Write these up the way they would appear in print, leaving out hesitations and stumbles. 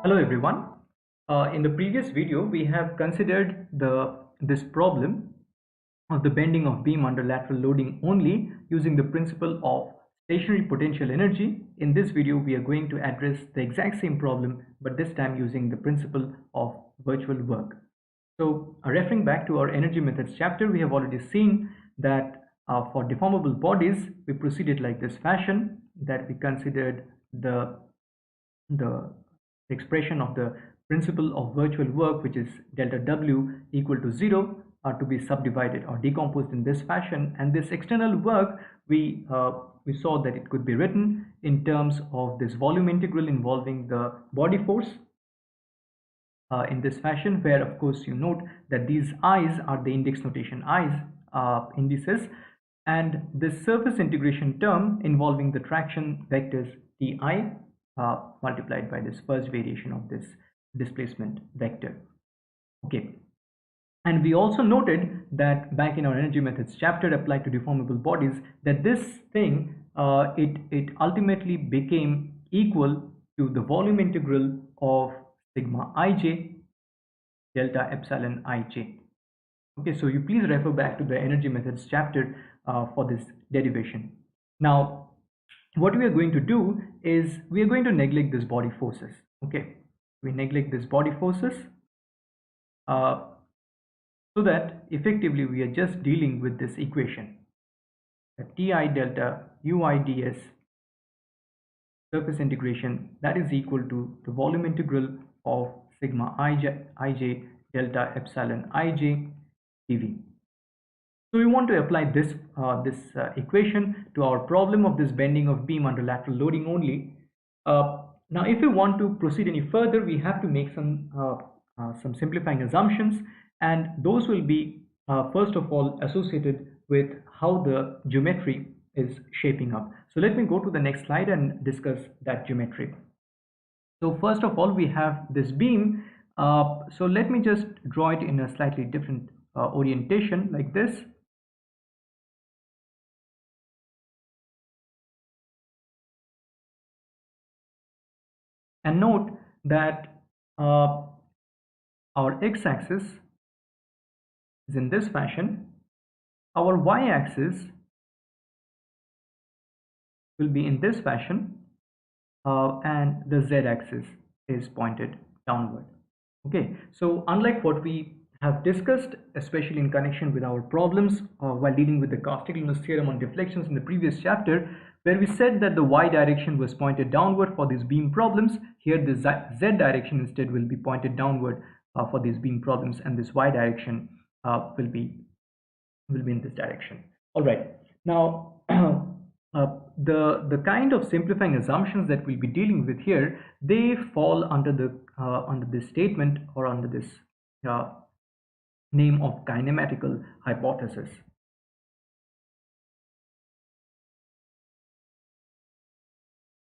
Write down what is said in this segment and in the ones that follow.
Hello everyone. In the previous video, we have considered this problem of the bending of beam under lateral loading only using the principle of stationary potential energy. In this video, we are going to address the exact same problem, but this time using the principle of virtual work. So, referring back to our energy methods chapter, we have already seen that for deformable bodies, we proceeded like this fashion, that we considered the expression of the principle of virtual work, which is delta W equal to 0, to be subdivided or decomposed in this fashion. And this external work, we saw that it could be written in terms of this volume integral involving the body force in this fashion, where of course you note that these i's are the index notation i's, indices, and this surface integration term involving the traction vectors ti multiplied by this first variation of this displacement vector. Okay, and we also noted that back in our energy methods chapter applied to deformable bodies, that this thing it ultimately became equal to the volume integral of sigma ij delta epsilon ij. Okay, so you please refer back to the energy methods chapter for this derivation. Now, what we are going to do is we are going to neglect this body forces. Okay, we neglect this body forces so that effectively we are just dealing with this equation, Ti delta ui ds surface integration, that is equal to the volume integral of sigma ij delta epsilon ij dv. So we want to apply this equation to our problem of this bending of beam under lateral loading only. Now, if we want to proceed any further, we have to make some simplifying assumptions, and those will be first of all associated with how the geometry is shaping up. So let me go to the next slide and discuss that geometry. So first of all, we have this beam. So let me just draw it in a slightly different orientation like this. And note that our x-axis is in this fashion, our y-axis will be in this fashion, and the z-axis is pointed downward. Okay, so unlike what we have discussed, especially in connection with our problems while dealing with the Cauchy-Lewis theorem on deflections in the previous chapter, where we said that the y direction was pointed downward for these beam problems, here the z direction instead will be pointed downward for these beam problems, and this y direction will be in this direction. All right, now the kind of simplifying assumptions that we'll be dealing with here, they fall under this statement, or under this name of kinematical hypothesis.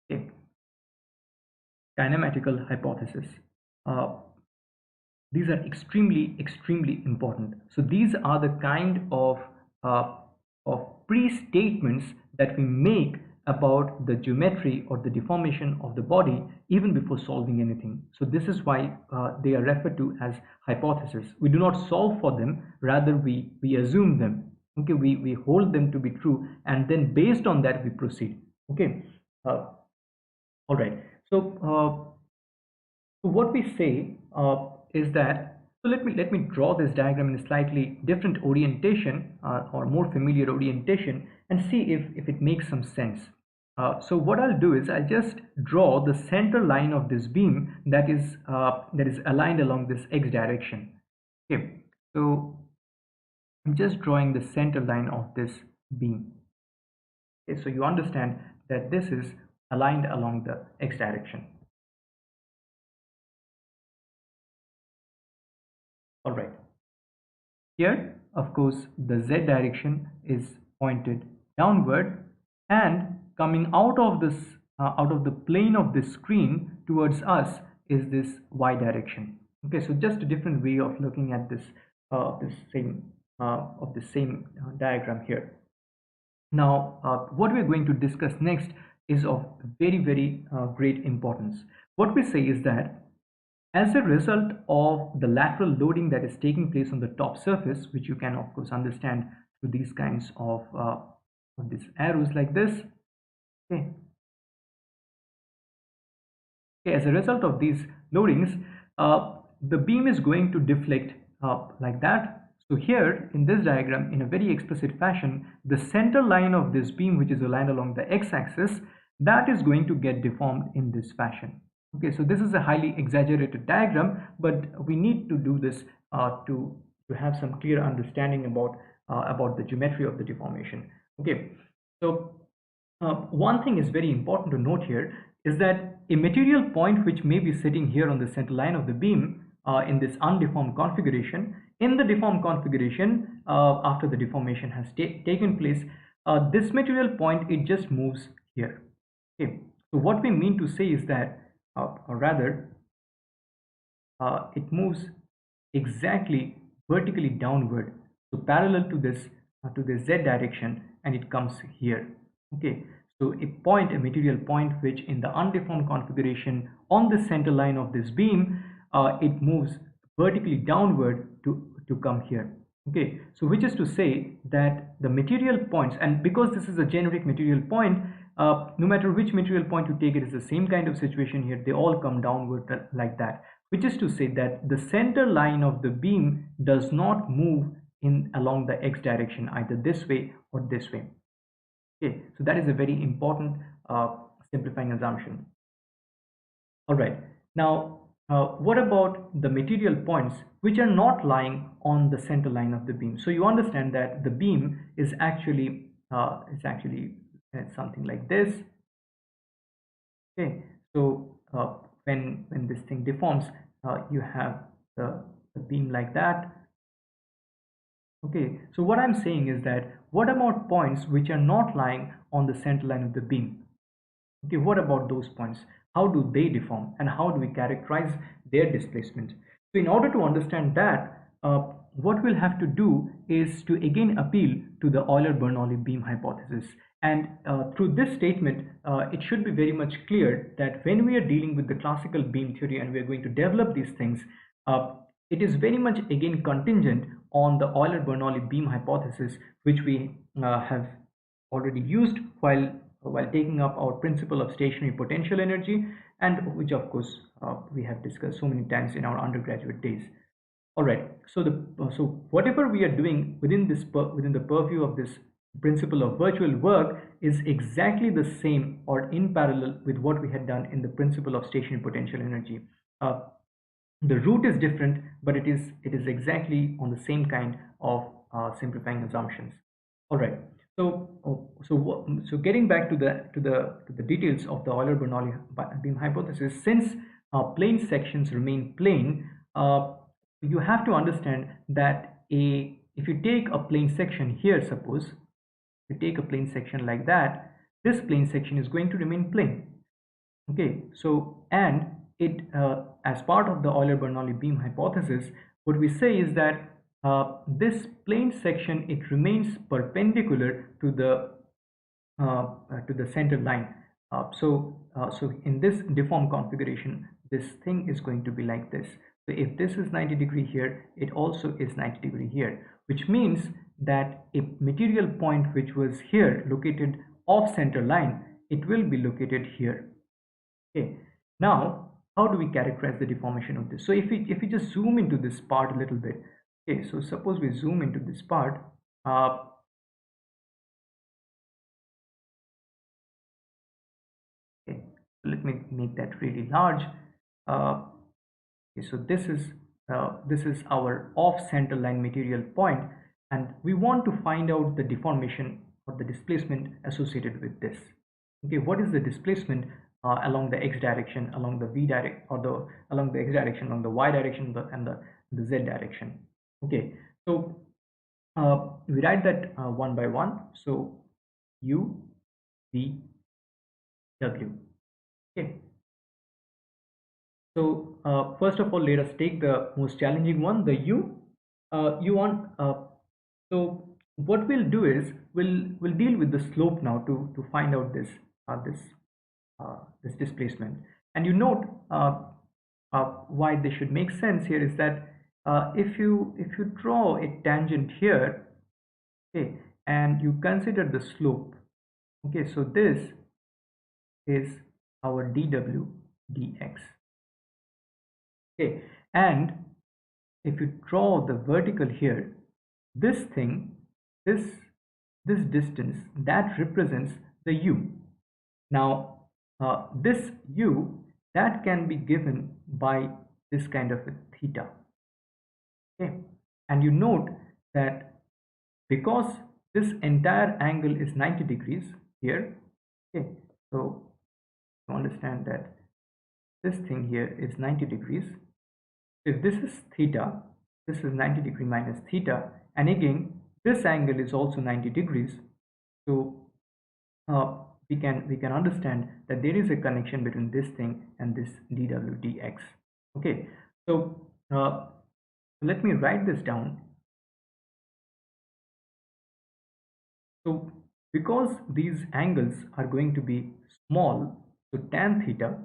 Okay, kinematical hypothesis. These are extremely important. So these are the kind of pre-statements that we make about the geometry or the deformation of the body even before solving anything. So this is why they are referred to as hypotheses. We do not solve for them, rather we assume them. Okay, we hold them to be true, and then based on that we proceed. Okay, all right. So what we say is that, so let me draw this diagram in a slightly different orientation or more familiar orientation, and see if it makes some sense. So what I'll do is I'll just draw the center line of this beam that is aligned along this x direction. Okay, so I'm just drawing the center line of this beam. Okay, so you understand that this is aligned along the x direction. All right. Here, of course, the z direction is pointed downward, and coming out of the plane of this screen towards us is this y direction. Okay, so just a different way of looking at this same diagram here. Now, what we're going to discuss next is of very great importance. What we say is that as a result of the lateral loading that is taking place on the top surface, which you can of course understand through these kinds of these arrows like this. Okay. Okay, as a result of these loadings, the beam is going to deflect like that. So here in this diagram, in a very explicit fashion, the center line of this beam, which is aligned along the x-axis, that is going to get deformed in this fashion. Okay, so this is a highly exaggerated diagram, but we need to do this to have some clear understanding about the geometry of the deformation. Okay, so one thing is very important to note here is that a material point which may be sitting here on the center line of the beam in this undeformed configuration, in the deformed configuration, after the deformation has taken place, this material point, it just moves here. Okay, so what we mean to say is that, or rather, it moves exactly vertically downward, so parallel to the z direction, and it comes here. Okay, so a material point which in the undeformed configuration on the center line of this beam, it moves vertically downward to come here. Okay, so which is to say that the material points, and because this is a generic material point, no matter which material point you take, it is the same kind of situation here. They all come downward like that, which is to say that the center line of the beam does not move in along the x direction, either this way or this way. Okay, so that is a very important simplifying assumption. All right, now what about the material points which are not lying on the center line of the beam? So you understand that the beam is actually something like this. Okay, so when this thing deforms, you have the beam like that. Okay, so what I'm saying is that what about points which are not lying on the center line of the beam? Okay, what about those points? How do they deform and how do we characterize their displacement? So in order to understand that, what we'll have to do is to again appeal to the Euler-Bernoulli beam hypothesis. And through this statement, it should be very much clear that when we are dealing with the classical beam theory and we are going to develop these things, it is very much again contingent on the Euler-Bernoulli beam hypothesis, which we have already used while taking up our principle of stationary potential energy, and which of course we have discussed so many times in our undergraduate days. All right, so so whatever we are doing within the purview of this principle of virtual work is exactly the same or in parallel with what we had done in the principle of stationary potential energy. The root is different, but it is exactly on the same kind of simplifying assumptions. All right, so getting back to the details of the Euler-Bernoulli beam hypothesis, since plane sections remain plane, you have to understand that if you take a plane section here, suppose you take a plane section like that, this plane section is going to remain plane. Okay, so and it as part of the Euler-Bernoulli beam hypothesis, what we say is that this plane section, it remains perpendicular to the center line. So in this deformed configuration, this thing is going to be like this. So if this is 90 degree here, it also is 90 degree here, which means that a material point which was here located off center line, it will be located here. Okay, now how do we characterize the deformation of this? So if we just zoom into this part a little bit. Okay, so suppose we zoom into this part. Okay, so let me make that really large. Okay, so this is our off center line material point, and we want to find out the deformation or the displacement associated with this. Okay, what is the displacement along the x direction, along the v direct, or along the x direction, along the y direction, and the z direction? Okay, so we write that one by one. So u, v, w. Okay, so first of all, let us take the most challenging one, the u. You want so what we'll do is we'll deal with the slope now to find out this this displacement. And you note why they should make sense here is that if you draw a tangent here, okay, and you consider the slope, okay, so this is our dw dx, okay, and if you draw the vertical here, this thing, this this distance, that represents the u. Now this u, that can be given by this kind of a theta, okay, and you note that because this entire angle is 90 degrees here, okay, so to understand that this thing here is 90 degrees. If this is theta, this is 90 degree minus theta, and again this angle is also 90 degrees. So uh, we can understand that there is a connection between this thing and this dw dx. Okay, so let me write this down. So because these angles are going to be small, so tan theta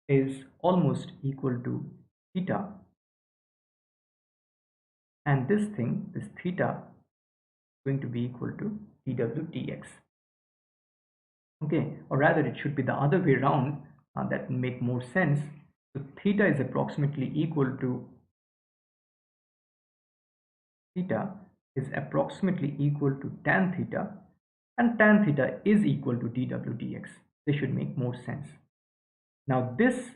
is almost equal to theta, and this thing, this theta, is going to be equal to dw dx. Okay, or rather it should be the other way around. That will make more sense. So theta is approximately equal to tan theta, and tan theta is equal to dw dx. They should make more sense. Now this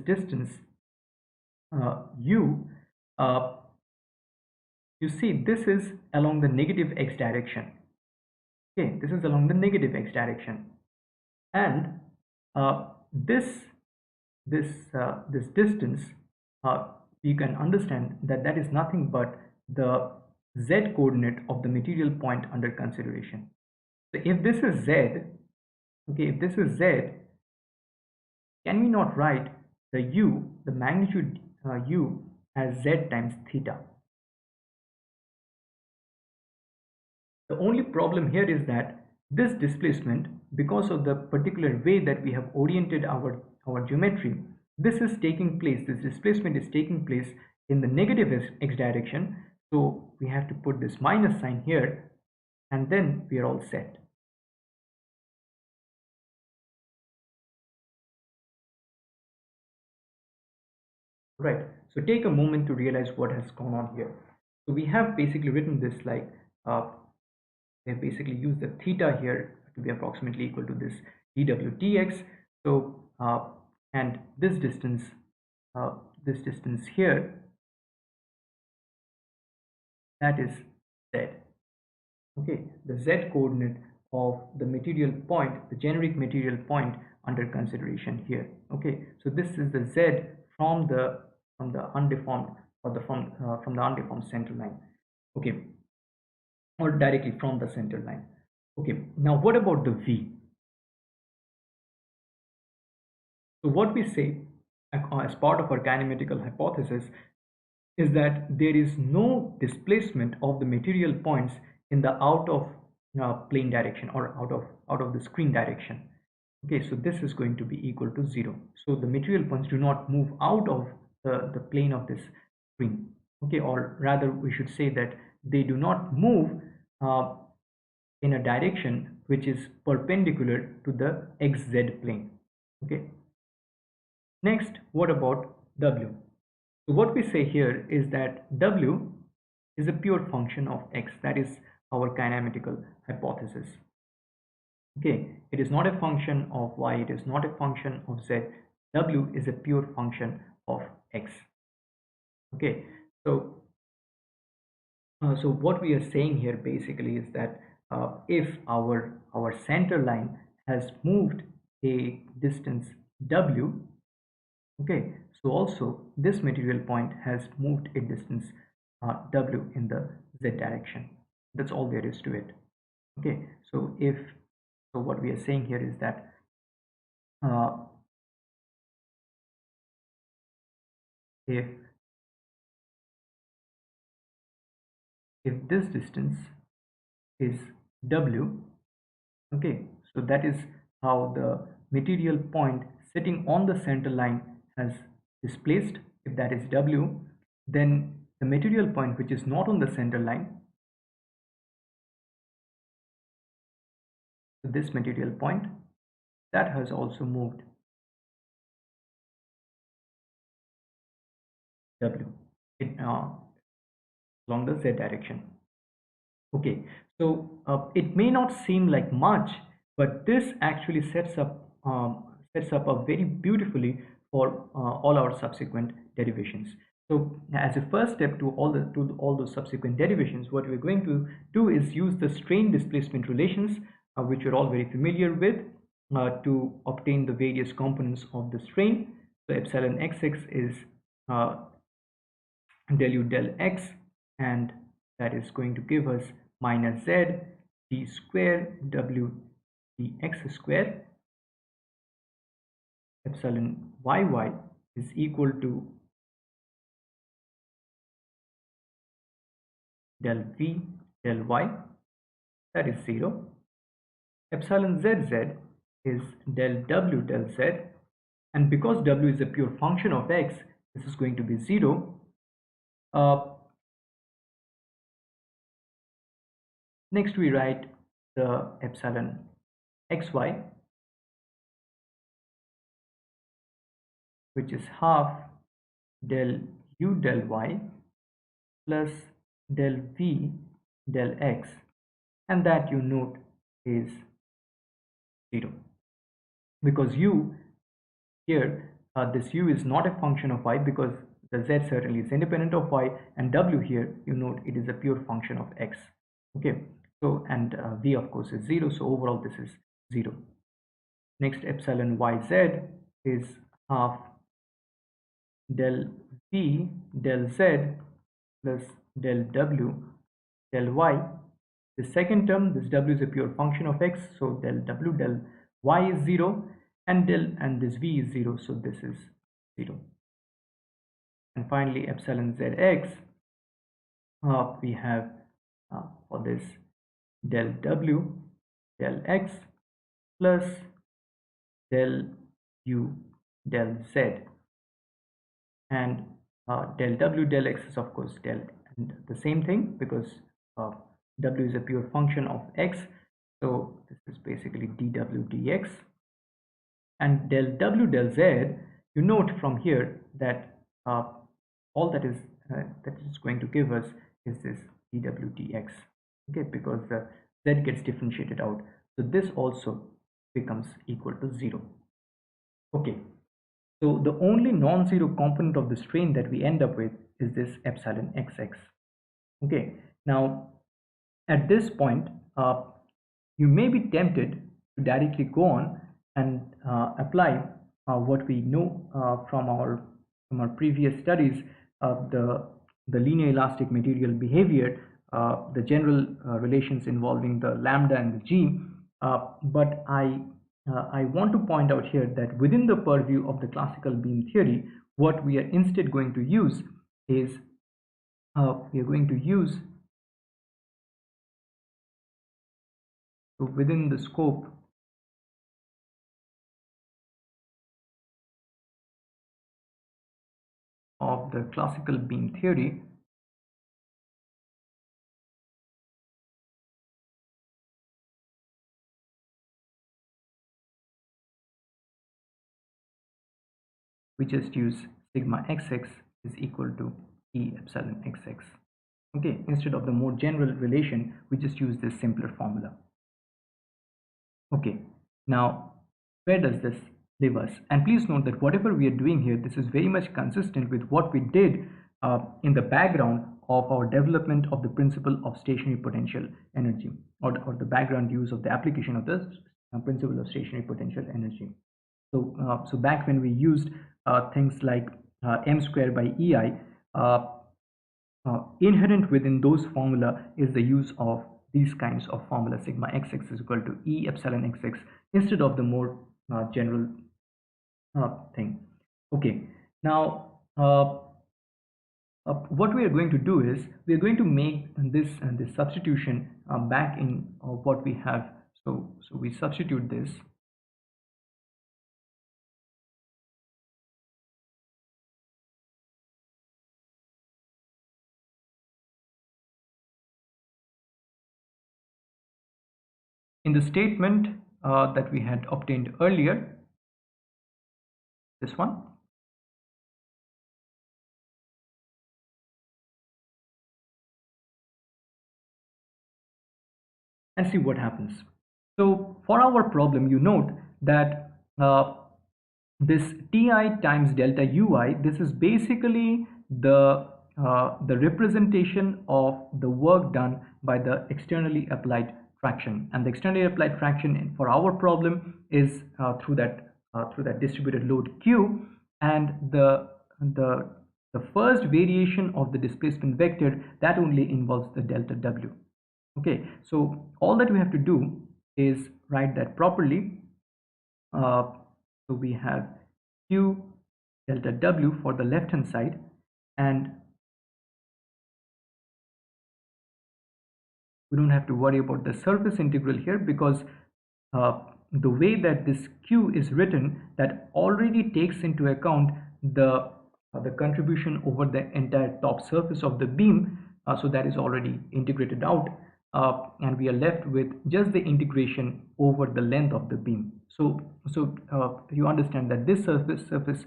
distance u, uh, you see this is along the negative x direction. Okay, this is along the negative x direction, and this this distance, you can understand that that is nothing but the z coordinate of the material point under consideration. So if this is z, okay, if this is z, can we not write the u, the magnitude u, as z times theta? The only problem here is that this displacement, because of the particular way that we have oriented our geometry, this is taking place, this displacement is taking place in the negative x direction. So we have to put this minus sign here, and then we are all set. Right. So take a moment to realize what has gone on here. So we have basically written this like we have basically used the theta here to be approximately equal to this dw dx. So and this distance here, that is z. Okay, the z coordinate of the material point, the generic material point under consideration here. Okay, so this is the z from the undeformed, or the from the undeformed center line. Okay, or directly from the center line. Okay, now what about the v? So what we say as part of our kinematical hypothesis is that there is no displacement of the material points in the out of plane direction, or out of the screen direction. Okay, so this is going to be equal to 0. So the material points do not move out of the plane of this screen. Okay, or rather we should say that they do not move uh, in a direction which is perpendicular to the xz plane. Okay, next, what about w? So what we say here is that w is a pure function of x. That is our kinematical hypothesis. Okay, it is not a function of y, it is not a function of z. W is a pure function of x. Okay, so so what we are saying here basically is that if our center line has moved a distance w, okay, so also this material point has moved a distance w in the z direction. That's all there is to it. Okay, so what we are saying here is that uh, if this distance is w, okay, so that is how the material point sitting on the center line has displaced, if that is W, then the material point which is not on the center line, so this material point, that has also moved W along the Z direction. Okay, so it may not seem like much, but this actually sets up a very beautifully for all our subsequent derivations. So as a first step to all those subsequent derivations, what we're going to do is use the strain displacement relations, which you're all very familiar with, to obtain the various components of the strain. So epsilon xx is uh, del u del x, and that is going to give us minus z d square w dx square. Epsilon yy is equal to del v del y, that is 0. Epsilon zz is del w del z, and because w is a pure function of x, this is going to be 0. Next we write the epsilon xy, which is half del u del y plus del v del x, and that you note is 0, because u here, this u is not a function of y, because the z certainly is independent of y, and w here you note it is a pure function of x. Okay, so and v of course is 0, so overall this is 0. Next, epsilon yz is half del v del z plus del w del y. The second term, this w is a pure function of x, so del w del y is 0, and this v is 0, so this is 0. And finally epsilon zx, we have for this del w del x plus del u del z, and del w del x is of course del, and the same thing, because w is a pure function of x, so this is basically dw dx. And del w del z, you note from here that all that is going to give us is this dw dx, okay, because the z gets differentiated out, so this also becomes equal to 0. Okay, so the only non-zero component of the strain that we end up with is this epsilon xx. Okay, now at this point you may be tempted to directly go on and apply what we know from our previous studies, the linear elastic material behavior, the general relations involving the lambda and the g, but I want to point out here that within the purview of the classical beam theory, what we are instead going to use is we are going to use, so within the scope of the classical beam theory, we just use sigma xx is equal to E epsilon xx. Okay, instead of the more general relation, we just use this simpler formula. Okay, now where does this leave us? And please note that whatever we are doing here, this is very much consistent with what we did in the background of our development of the principle of stationary potential energy, or the background use of the application of the principle of stationary potential energy. So back when we used things like m square by ei, inherent within those formula is the use of these kinds of formula, sigma xx is equal to E epsilon xx, instead of the more general thing. Okay, now what we are going to do is we are going to make this substitution back in what we have. So we substitute this. in the statement that we had obtained earlier, this one, and see what happens. So for our problem, you note that this Ti times delta Ui, this is basically the representation of the work done by the externally applied fraction, and the externally applied fraction for our problem is through that distributed load Q, and the the first variation of the displacement vector that only involves the delta W. Okay, so all that we have to do is write that properly. So we have Q delta W for the left hand side, and we don't have to worry about the surface integral here, because uh, the way that this Q is written, that already takes into account the contribution over the entire top surface of the beam. So that is already integrated out, and we are left with just the integration over the length of the beam. So you understand that this surface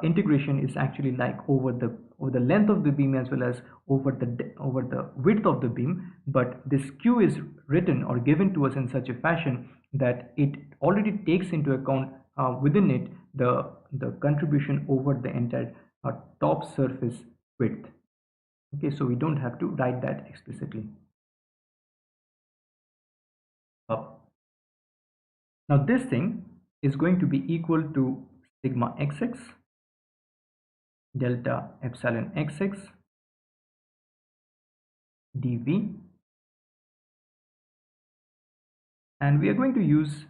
integration is actually like over the length of the beam as well as over the width of the beam, but this Q is written or given to us in such a fashion that it already takes into account within it the contribution over the entire top surface width. Okay, so we don't have to write that explicitly. Now this thing is going to be equal to sigma xx delta epsilon xx dv, and we are going to use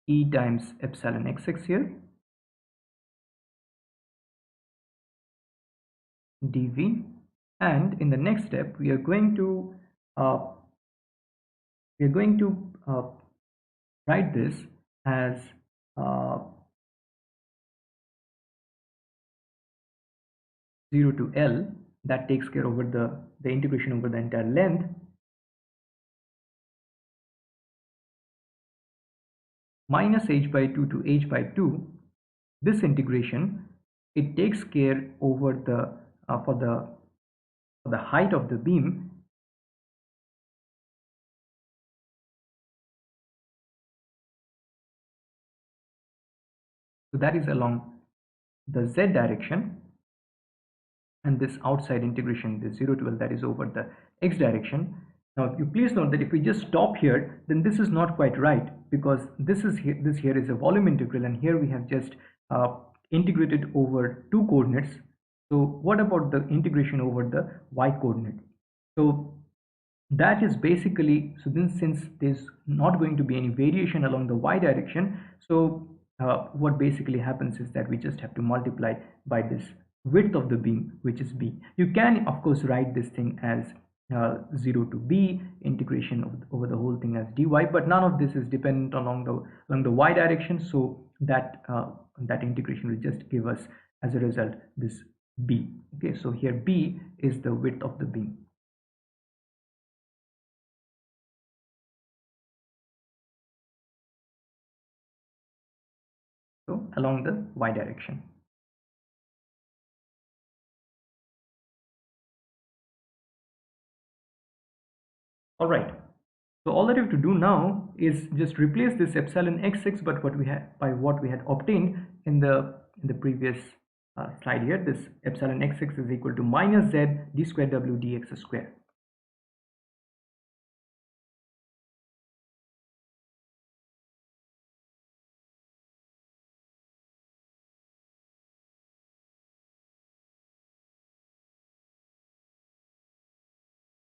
E times epsilon xx here, dv, and in the next step we are going to uh, write this as uh, 0 to L, that takes care over the integration over the entire length, minus h by 2 to h by 2. This integration, it takes care over the for the height of the beam, so that is along the z direction, and this outside integration, the 0 to L, that is over the x direction. Now you please note that if we just stop here, then this is not quite right, because this here is a volume integral, and here we have just integrated over two coordinates. So what about the integration over the y coordinate? So that is basically, so then since there's not going to be any variation along the y direction, so what basically happens is that we just have to multiply by this width of the beam, which is b. You can of course write this thing as 0 to b integration over the whole thing as dy, but none of this is dependent along the y direction, so that that integration will just give us as a result this b. Okay, so here b is the width of the beam. So along the y direction. All right. So all that you have to do now is just replace this epsilon xx, but what we had by what we had obtained in the previous slide here. This epsilon xx is equal to minus z d square w dx square.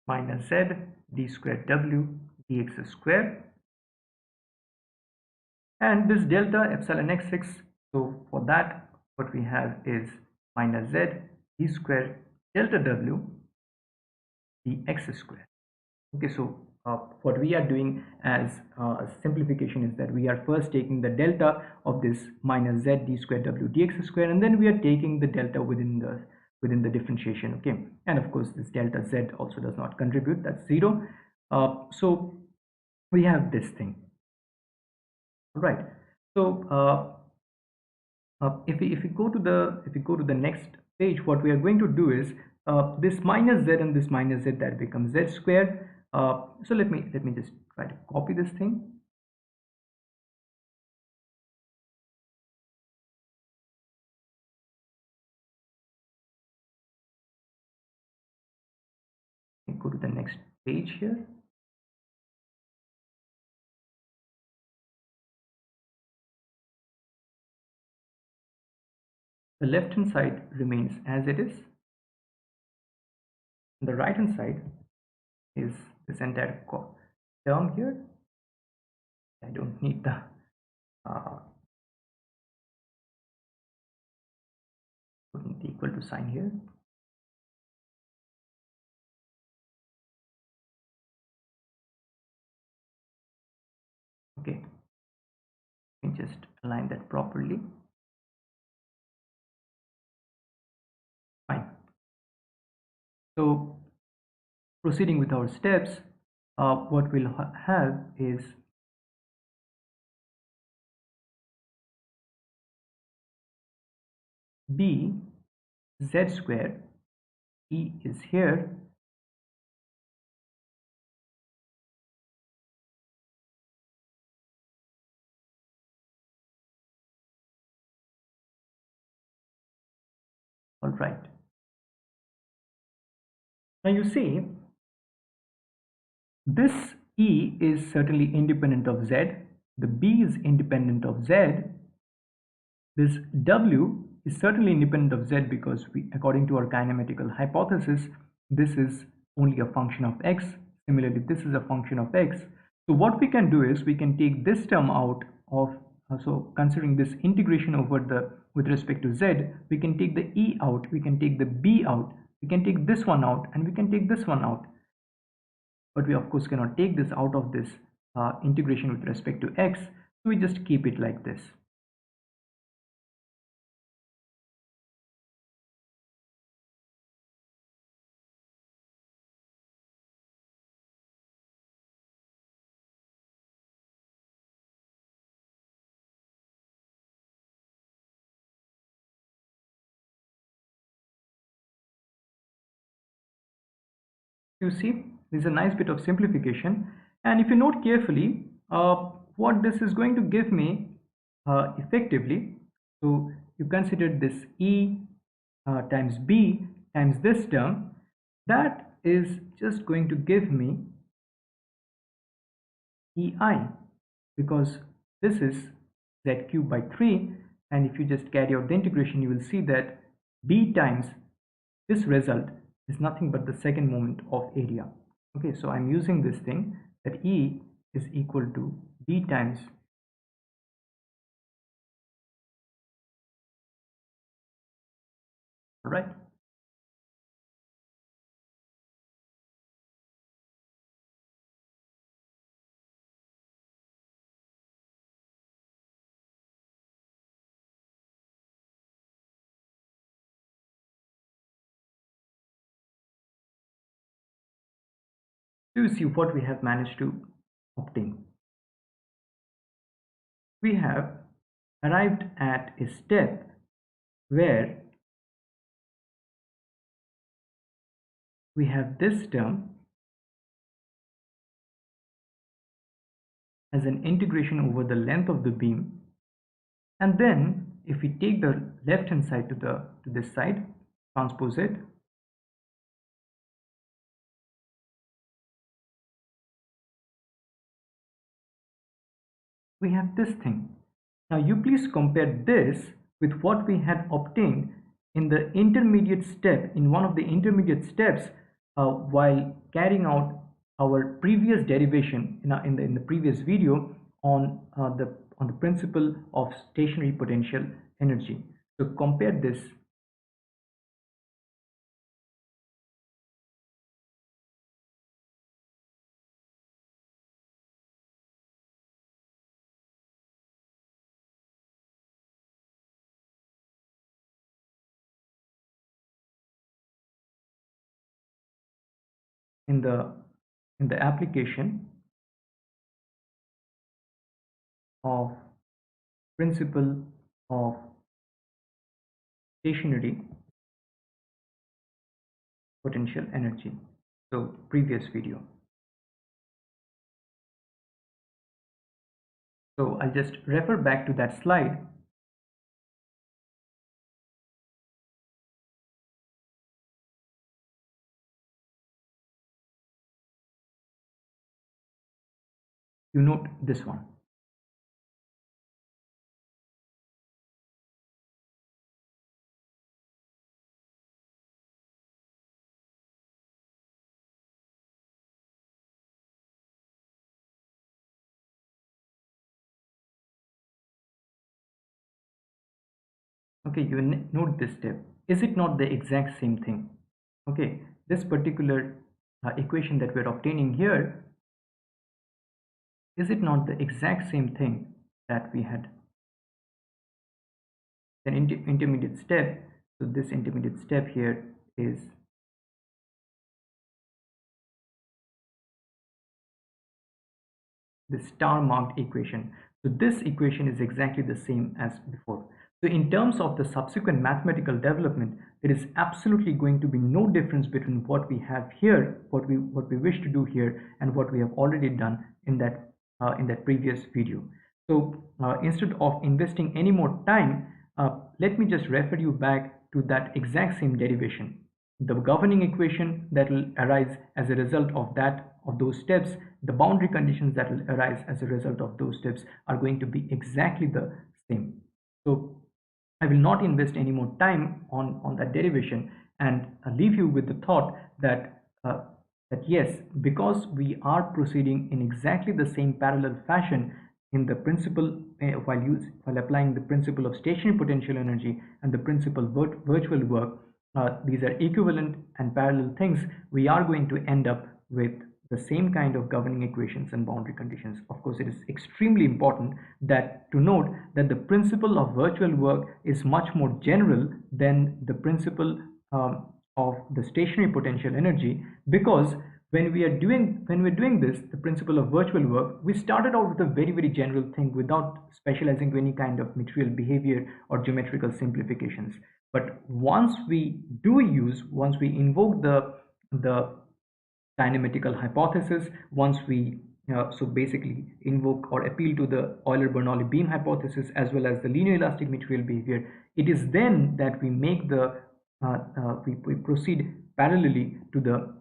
Minus z d square w dx square, and this delta epsilon xx, so for that what we have is minus z d square delta w dx square. Okay, so what we are doing as a simplification is that we are first taking the delta of this minus z d square w dx square, and then we are taking the delta within the differentiation. Okay, and of course this delta z also does not contribute, that's 0. So we have this thing. All right. So if we go to the next page, what we are going to do is this minus z and this minus z, that becomes z squared. So let me just try to copy this thing. Go to the next page here. The left hand side remains as it is. The right hand side is this entire term here. I don't need the uh, equal to sign here. Okay, let me just align that properly. Fine. So proceeding with our steps, what we'll have is b z square, e is here, all right. Now you see this e is certainly independent of z, the b is independent of z, this w is certainly independent of z because according to our kinematical hypothesis, this is only a function of x. Similarly, this is a function of x. So what we can do is we can take this term out of, so considering this integration over the with respect to z, we can take the e out, we can take the b out, we can take this one out, and we can take this one out. But we of course cannot take this out of this integration with respect to x, so we just keep it like this. You see, this is a nice bit of simplification, and if you note carefully, what this is going to give me effectively, so you consider this e times b times this term, that is just going to give me ei, because this is z cubed by 3, and if you just carry out the integration, you will see that b times this result is nothing but the second moment of area. Okay, so I'm using this thing that E is equal to B times. All right. So you see what we have managed to obtain. We have arrived at a step where we have this term as an integration over the length of the beam, and then if we take the left hand side to this side, transpose it, we have this thing. Now you please compare this with what we had obtained in the intermediate step, in one of the intermediate steps, while carrying out our previous derivation in the previous video on the principle of stationary potential energy. So compare this. In the application, of principle of stationary potential energy. So previous video. So I'll just refer back to that slide. You note this one. Okay, you note this step. Is it not the exact same thing? Okay, this particular equation that we're obtaining here, is it not the exact same thing that we had an intermediate step? So this intermediate step here is the star marked equation. So this equation is exactly the same as before. So in terms of the subsequent mathematical development, there is absolutely going to be no difference between what we have here, what we wish to do here, and what we have already done in that previous video. So instead of investing any more time, let me just refer you back to that exact same derivation. The governing equation that will arise as a result of those steps, the boundary conditions that will arise as a result of those steps are going to be exactly the same. So I will not invest any more time on that derivation, and leave you with the thought that yes, because we are proceeding in exactly the same parallel fashion in the principle while applying the principle of stationary potential energy and the principle virtual work, these are equivalent and parallel things. We are going to end up with the same kind of governing equations and boundary conditions. Of course, it is extremely important that to note that the principle of virtual work is much more general than the principle of the stationary potential energy, because when we're doing this, the principle of virtual work, we started out with a very general thing without specializing to any kind of material behavior or geometrical simplifications. But once we invoke the kinematical hypothesis, once we so basically invoke or appeal to the Euler-Bernoulli beam hypothesis as well as the linear elastic material behavior, it is then that we make we proceed parallelly to the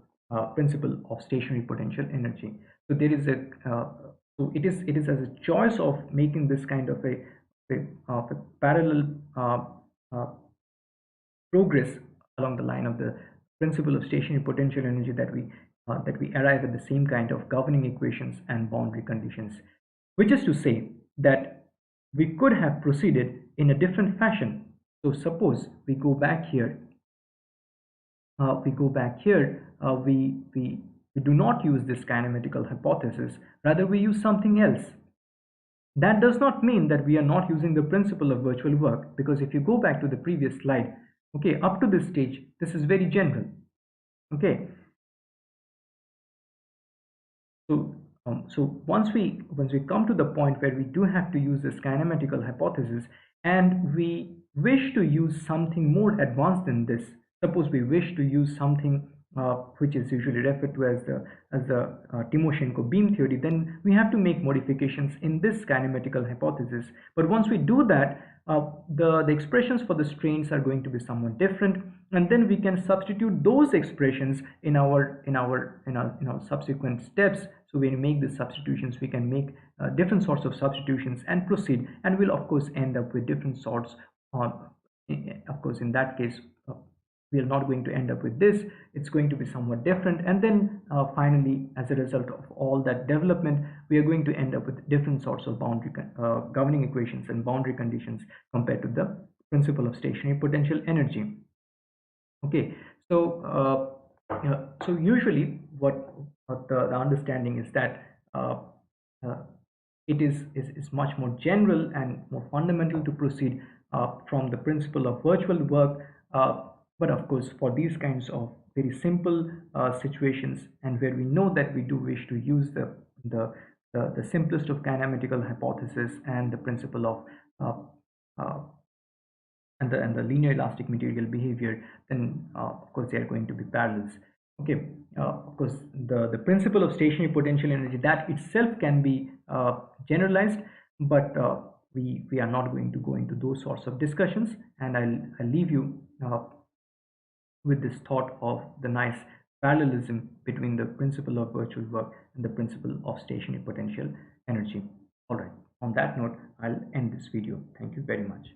principle of stationary potential energy. So there is so it is as a choice of making this kind of a parallel uh, progress along the line of the principle of stationary potential energy that we arrive at the same kind of governing equations and boundary conditions, which is to say that we could have proceeded in a different fashion. So suppose we go back here, we do not use this kinematical hypothesis, rather we use something else. That does not mean that we are not using the principle of virtual work, because if you go back to the previous slide, okay, up to this stage, this is very general. Okay, so once we come to the point where we do have to use this kinematical hypothesis and we wish to use something more advanced than this, suppose we wish to use something which is usually referred to as the Timoshenko beam theory, then we have to make modifications in this kinematical hypothesis. But once we do that, the expressions for the strains are going to be somewhat different, and then we can substitute those expressions in our subsequent steps. So when we make the substitutions, we can make different sorts of substitutions and proceed, and we'll of course end up with different sorts of course in that case we are not going to end up with this, it's going to be somewhat different, and then finally, as a result of all that development, we are going to end up with different sorts of boundary governing equations and boundary conditions compared to the principle of stationary potential energy. Okay, so usually what the understanding is that uh, it is much more general and more fundamental to proceed from the principle of virtual work, but of course for these kinds of very simple situations and where we know that we do wish to use the the simplest of kinematical hypothesis and the principle of uh, and the linear elastic material behavior, then of course they are going to be parallels. Okay, of course the principle of stationary potential energy, that itself can be generalized, but we are not going to go into those sorts of discussions, and I'll leave you with this thought of the nice parallelism between the principle of virtual work and the principle of stationary potential energy. All right, on that note, I'll end this video. Thank you very much.